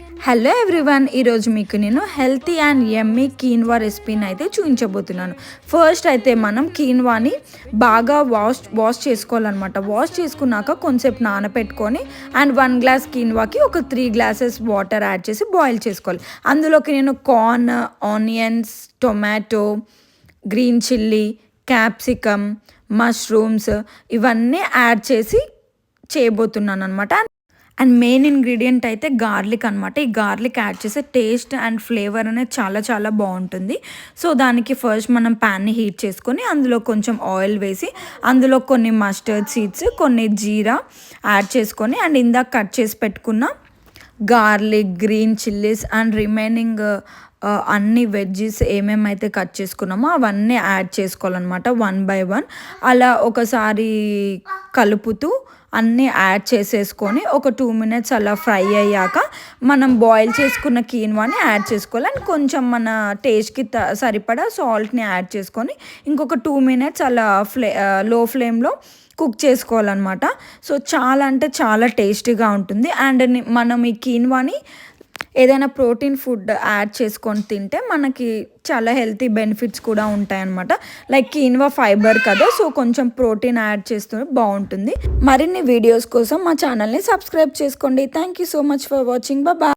Hello everyone, ఈరోజు మీకు నేను హెల్తీ అండ్ యమ్మీ కీన్వా రెసిపీని అయితే చూపించబోతున్నాను. ఫస్ట్ అయితే మనం కీన్వాని బాగా వాష్ చేసుకోవాలన్నమాట. వాష్ చేసుకున్నాక కొంచెంసేపు నానబెట్టుకొని అండ్ 1 గ్లాస్ కీన్వాకి ఒక 3 గ్లాసెస్ వాటర్ యాడ్ చేసి బాయిల్ చేసుకోవాలి. అందులోకి నేను corn, onions, tomato, green chilli, capsicum, mushrooms ఇవన్నీ యాడ్ చేసి చేయబోతున్నాను అనమాట. అండ్ మెయిన్ ఇంగ్రీడియంట్ అయితే గార్లిక్ అనమాట. ఈ గార్లిక్ యాడ్ చేసే టేస్ట్ అండ్ ఫ్లేవర్ అనేది చాలా చాలా బాగుంటుంది. సో దానికి ఫస్ట్ మనం ప్యాన్ని హీట్ చేసుకొని అందులో కొంచెం ఆయిల్ వేసి అందులో కొన్ని మస్టర్డ్ సీడ్స్, కొన్ని జీరా యాడ్ చేసుకొని అండ్ ఇందాక కట్ చేసి పెట్టుకున్న garlic, green chillies and remaining అన్ని వెజ్జెస్ ఏమేమైతే కట్ చేసుకున్నామో అవన్నీ యాడ్ చేసుకోవాలన్నమాట 1 by 1. అలా ఒకసారి కలుపుతూ అన్నీ యాడ్ చేసేసుకొని ఒక 2 minutes అలా ఫ్రై అయ్యాక మనం బాయిల్ చేసుకున్న కీన్వాని యాడ్ చేసుకోవాలి. అండ్ కొంచెం మన టేస్ట్కి సరిపడా సాల్ట్ని యాడ్ చేసుకొని ఇంకొక 2 minutes అలా లో ఫ్లేమ్లో కుక్ చేసుకోవాలన్నమాట. సో చాలా అంటే చాలా టేస్టీగా ఉంటుంది. అండ్ మనం ఈ కీన్వాని ఏదైనా ప్రోటీన్ ఫుడ్ యాడ్ చేసుకొని తింటే మనకి చాలా హెల్తీ బెనిఫిట్స్ కూడా ఉంటాయన్నమాట. లైక్ కీన్వా ఫైబర్ కదా, సో కొంచెం ప్రోటీన్ యాడ్ చేస్తే బాగుంటుంది. మరిన్ని వీడియోస్ కోసం మా ఛానల్ని సబ్స్క్రైబ్ చేసుకోండి. Thank you so much for watching. Bye.